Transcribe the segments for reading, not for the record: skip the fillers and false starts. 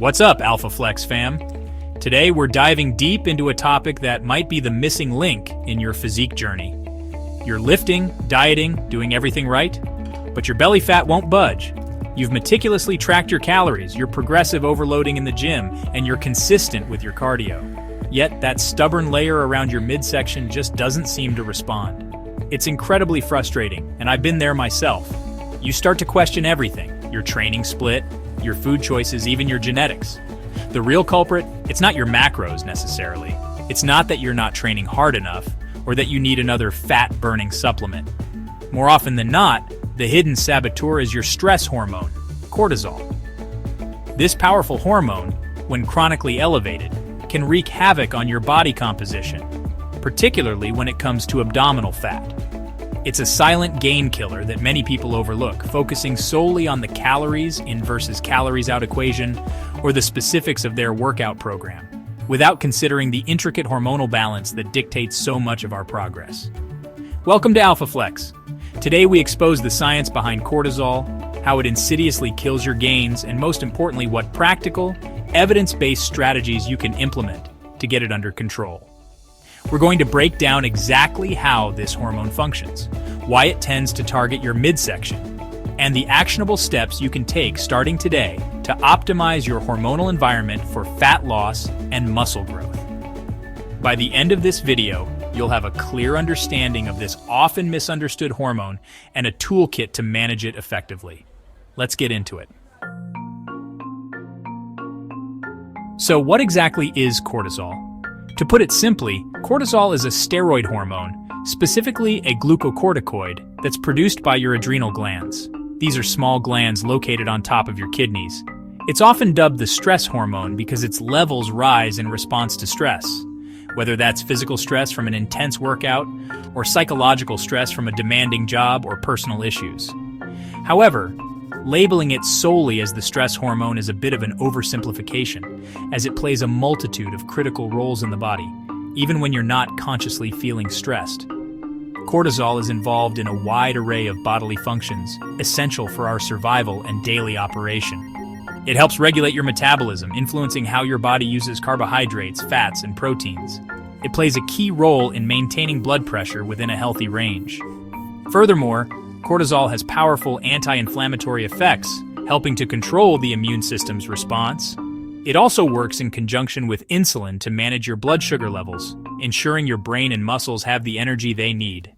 What's up, Alpha Flex fam? Today we're diving deep into a topic that might be the missing link in your physique journey. You're lifting, dieting, doing everything right, but your belly fat won't budge. You've meticulously tracked your calories, you're progressive overloading in the gym, and you're consistent with your cardio. Yet that stubborn layer around your midsection just doesn't seem to respond. It's incredibly frustrating, and I've been there myself. You start to question everything, your training split, your food choices, even your genetics. The real culprit, it's not your macros necessarily. It's not that you're not training hard enough, or that you need another fat-burning supplement. More often than not, the hidden saboteur is your stress hormone, cortisol. This powerful hormone, when chronically elevated, can wreak havoc on your body composition, particularly when it comes to abdominal fat. It's a silent gain killer that many people overlook, focusing solely on the calories in versus calories out equation or the specifics of their workout program, without considering the intricate hormonal balance that dictates so much of our progress. Welcome to Alpha Flex. Today we expose the science behind cortisol, how it insidiously kills your gains, and most importantly, what practical, evidence-based strategies you can implement to get it under control. We're going to break down exactly how this hormone functions, why it tends to target your midsection, and the actionable steps you can take starting today to optimize your hormonal environment for fat loss and muscle growth. By the end of this video, you'll have a clear understanding of this often misunderstood hormone and a toolkit to manage it effectively. Let's get into it. So what exactly is cortisol? To put it simply, cortisol is a steroid hormone, specifically a glucocorticoid, that's produced by your adrenal glands. These are small glands located on top of your kidneys. It's often dubbed the stress hormone because its levels rise in response to stress, whether that's physical stress from an intense workout or psychological stress from a demanding job or personal issues. However, labeling it solely as the stress hormone is a bit of an oversimplification, as it plays a multitude of critical roles in the body, even when you're not consciously feeling stressed. Cortisol is involved in a wide array of bodily functions, essential for our survival and daily operation. It helps regulate your metabolism, influencing how your body uses carbohydrates, fats, and proteins. It plays a key role in maintaining blood pressure within a healthy range. Furthermore, cortisol has powerful anti-inflammatory effects, helping to control the immune system's response. It also works in conjunction with insulin to manage your blood sugar levels, ensuring your brain and muscles have the energy they need.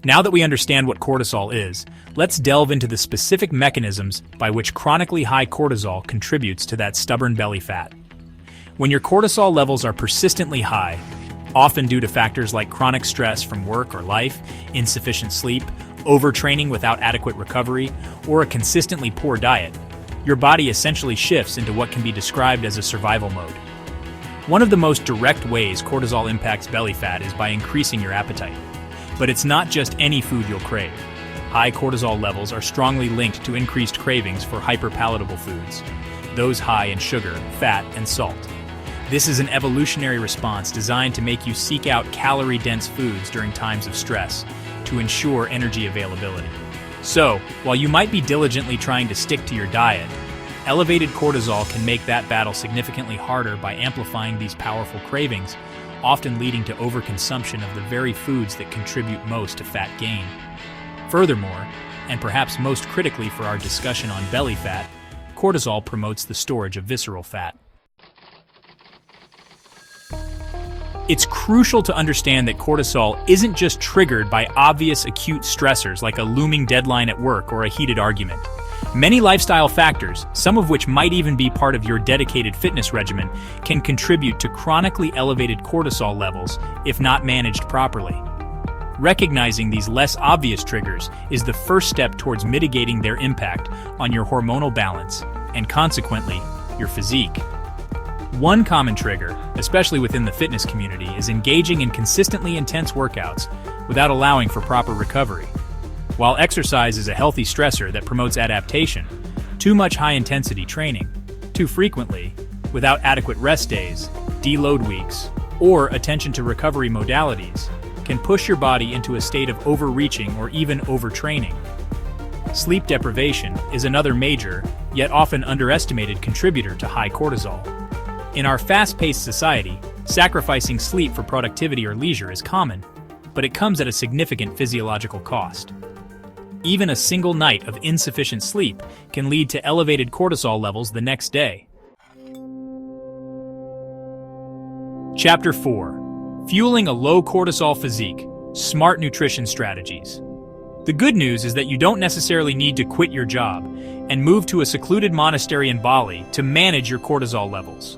Now that we understand what cortisol is, let's delve into the specific mechanisms by which chronically high cortisol contributes to that stubborn belly fat. When your cortisol levels are persistently high, often due to factors like chronic stress from work or life, insufficient sleep, overtraining without adequate recovery, or a consistently poor diet, your body essentially shifts into what can be described as a survival mode. One of the most direct ways cortisol impacts belly fat is by increasing your appetite. But it's not just any food you'll crave. High cortisol levels are strongly linked to increased cravings for hyperpalatable foods, those high in sugar, fat, and salt. This is an evolutionary response designed to make you seek out calorie-dense foods during times of stress to ensure energy availability. So, while you might be diligently trying to stick to your diet, elevated cortisol can make that battle significantly harder by amplifying these powerful cravings, often leading to overconsumption of the very foods that contribute most to fat gain. Furthermore, and perhaps most critically for our discussion on belly fat, cortisol promotes the storage of visceral fat. It's crucial to understand that cortisol isn't just triggered by obvious acute stressors like a looming deadline at work or a heated argument. Many lifestyle factors, some of which might even be part of your dedicated fitness regimen, can contribute to chronically elevated cortisol levels if not managed properly. Recognizing these less obvious triggers is the first step towards mitigating their impact on your hormonal balance and consequently, your physique. One common trigger, especially within the fitness community, is engaging in consistently intense workouts without allowing for proper recovery. While exercise is a healthy stressor that promotes adaptation, too much high-intensity training, too frequently, without adequate rest days, deload weeks, or attention to recovery modalities, can push your body into a state of overreaching or even overtraining. Sleep deprivation is another major, yet often underestimated contributor to high cortisol. In our fast-paced society, sacrificing sleep for productivity or leisure is common, but it comes at a significant physiological cost. Even a single night of insufficient sleep can lead to elevated cortisol levels the next day. Chapter 4. Fueling a low cortisol physique, smart nutrition strategies. The good news is that you don't necessarily need to quit your job and move to a secluded monastery in Bali to manage your cortisol levels.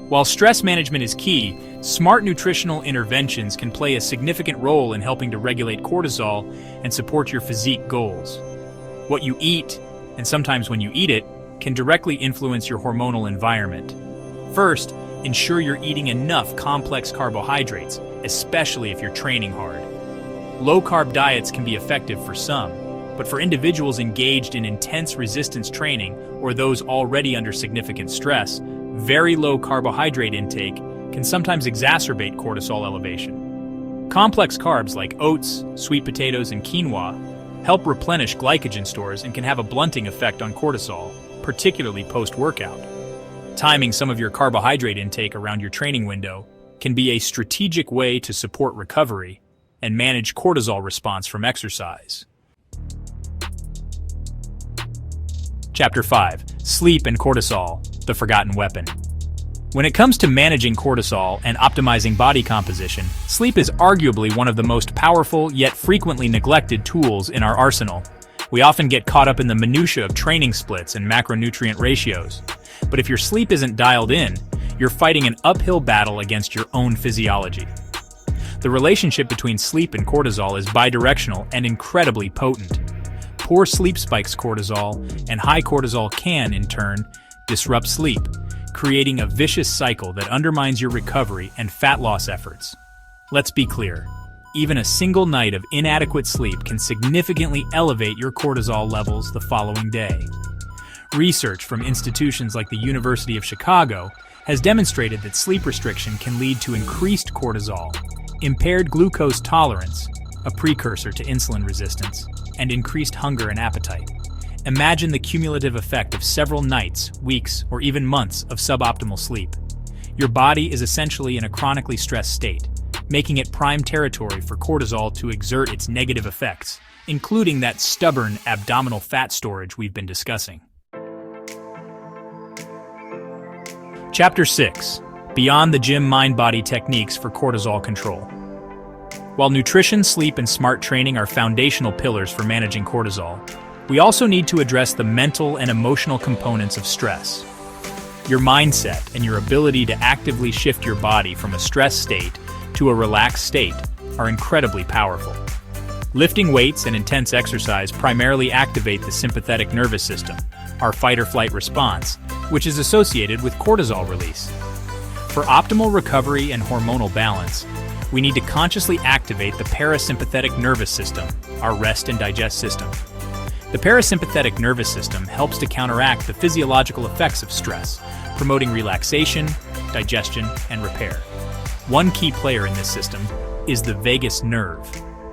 While stress management is key, smart nutritional interventions can play a significant role in helping to regulate cortisol and support your physique goals. What you eat, and sometimes when you eat it, can directly influence your hormonal environment. First, ensure you're eating enough complex carbohydrates, especially if you're training hard. Low-carb diets can be effective for some, but for individuals engaged in intense resistance training or those already under significant stress, very low carbohydrate intake can sometimes exacerbate cortisol elevation. Complex carbs like oats, sweet potatoes, and quinoa help replenish glycogen stores and can have a blunting effect on cortisol, particularly post-workout. Timing some of your carbohydrate intake around your training window can be a strategic way to support recovery and manage cortisol response from exercise. Chapter 5. Sleep and cortisol, the forgotten weapon. When it comes to managing cortisol and optimizing body composition, sleep is arguably one of the most powerful yet frequently neglected tools in our arsenal. We often get caught up in the minutiae of training splits and macronutrient ratios. But if your sleep isn't dialed in, you're fighting an uphill battle against your own physiology. The relationship between sleep and cortisol is bidirectional and incredibly potent. Poor sleep spikes cortisol, and high cortisol can, in turn, disrupt sleep, creating a vicious cycle that undermines your recovery and fat loss efforts. Let's be clear, even a single night of inadequate sleep can significantly elevate your cortisol levels the following day. Research from institutions like the University of Chicago has demonstrated that sleep restriction can lead to increased cortisol, impaired glucose tolerance, a precursor to insulin resistance, and increased hunger and appetite. Imagine the cumulative effect of several nights, weeks, or even months of suboptimal sleep. Your body is essentially in a chronically stressed state, making it prime territory for cortisol to exert its negative effects, including that stubborn abdominal fat storage we've been discussing. Chapter 6. Beyond the gym mind-body techniques for cortisol control. While nutrition, sleep, and smart training are foundational pillars for managing cortisol, we also need to address the mental and emotional components of stress. Your mindset and your ability to actively shift your body from a stress state to a relaxed state are incredibly powerful. Lifting weights and intense exercise primarily activate the sympathetic nervous system, our fight-or-flight response, which is associated with cortisol release. For optimal recovery and hormonal balance, we need to consciously activate the parasympathetic nervous system, our rest and digest system. The parasympathetic nervous system helps to counteract the physiological effects of stress, promoting relaxation, digestion, and repair. One key player in this system is the vagus nerve,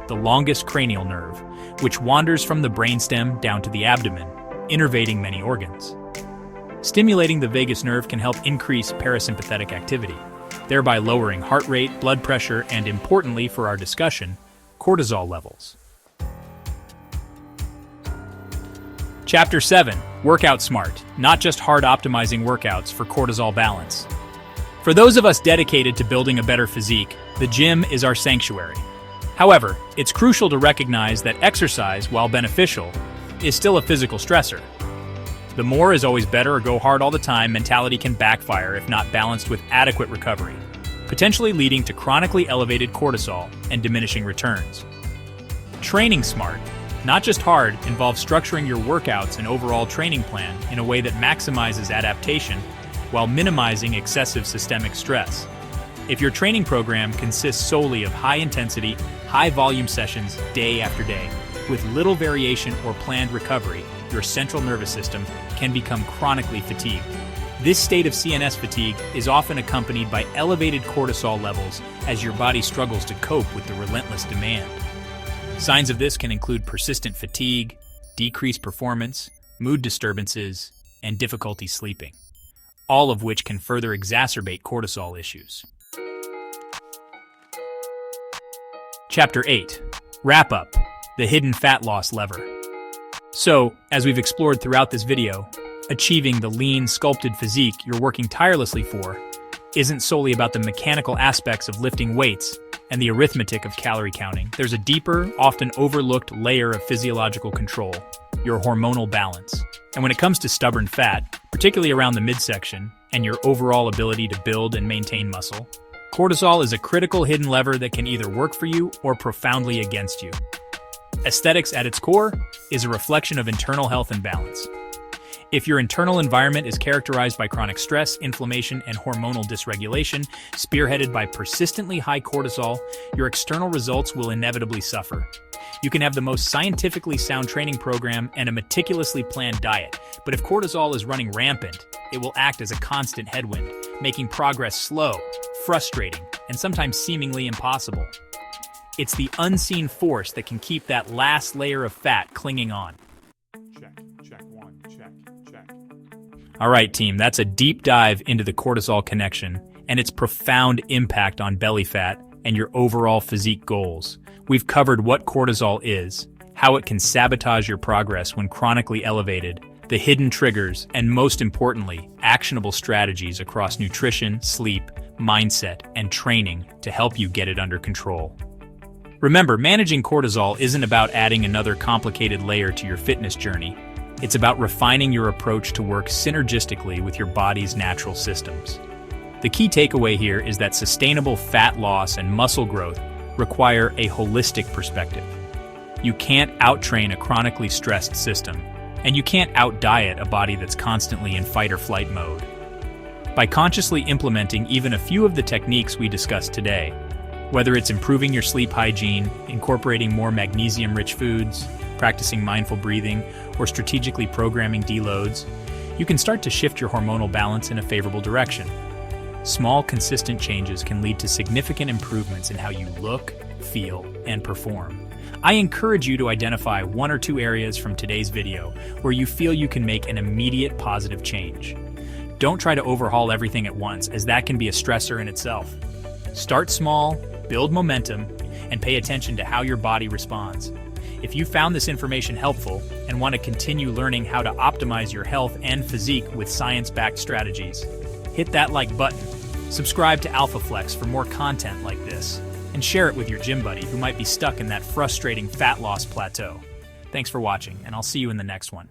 the longest cranial nerve, which wanders from the brainstem down to the abdomen, innervating many organs. Stimulating the vagus nerve can help increase parasympathetic activity, thereby lowering heart rate, blood pressure, and importantly for our discussion, cortisol levels. Chapter 7. Workout Smart, not just hard optimizing workouts for cortisol balance. For those of us dedicated to building a better physique, the gym is our sanctuary. However, it's crucial to recognize that exercise, while beneficial, is still a physical stressor. The more is always better or go hard all the time mentality can backfire if not balanced with adequate recovery, potentially leading to chronically elevated cortisol and diminishing returns. Training smart, not just hard, involves structuring your workouts and overall training plan in a way that maximizes adaptation while minimizing excessive systemic stress. If your training program consists solely of high-intensity, high-volume sessions day after day, with little variation or planned recovery, your central nervous system can become chronically fatigued. This state of CNS fatigue is often accompanied by elevated cortisol levels as your body struggles to cope with the relentless demand. Signs of this can include persistent fatigue, decreased performance, mood disturbances, and difficulty sleeping, all of which can further exacerbate cortisol issues. Chapter 8. Wrap up, the hidden fat loss lever. So, as we've explored throughout this video, achieving the lean, sculpted physique you're working tirelessly for isn't solely about the mechanical aspects of lifting weights and the arithmetic of calorie counting. There's a deeper, often overlooked layer of physiological control, your hormonal balance. And when it comes to stubborn fat, particularly around the midsection, and your overall ability to build and maintain muscle, cortisol is a critical hidden lever that can either work for you or profoundly against you. Aesthetics at its core is a reflection of internal health and balance. If your internal environment is characterized by chronic stress, inflammation, and hormonal dysregulation, spearheaded by persistently high cortisol, your external results will inevitably suffer. You can have the most scientifically sound training program and a meticulously planned diet, but if cortisol is running rampant, it will act as a constant headwind, making progress slow, frustrating, and sometimes seemingly impossible. It's the unseen force that can keep that last layer of fat clinging on. Check one, check. All right, team, that's a deep dive into the cortisol connection and its profound impact on belly fat and your overall physique goals. We've covered what cortisol is, how it can sabotage your progress when chronically elevated, the hidden triggers, and most importantly, actionable strategies across nutrition, sleep, mindset, and training to help you get it under control. Remember, managing cortisol isn't about adding another complicated layer to your fitness journey. It's about refining your approach to work synergistically with your body's natural systems. The key takeaway here is that sustainable fat loss and muscle growth require a holistic perspective. You can't out-train a chronically stressed system, and you can't out-diet a body that's constantly in fight-or-flight mode. By consciously implementing even a few of the techniques we discussed today, whether it's improving your sleep hygiene, incorporating more magnesium-rich foods, practicing mindful breathing, or strategically programming deloads, you can start to shift your hormonal balance in a favorable direction. Small, consistent changes can lead to significant improvements in how you look, feel, and perform. I encourage you to identify one or two areas from today's video where you feel you can make an immediate positive change. Don't try to overhaul everything at once, as that can be a stressor in itself. Start small, build momentum, and pay attention to how your body responds. If you found this information helpful and want to continue learning how to optimize your health and physique with science-backed strategies, hit that like button, subscribe to AlphaFlex for more content like this, and share it with your gym buddy who might be stuck in that frustrating fat loss plateau. Thanks for watching, and I'll see you in the next one.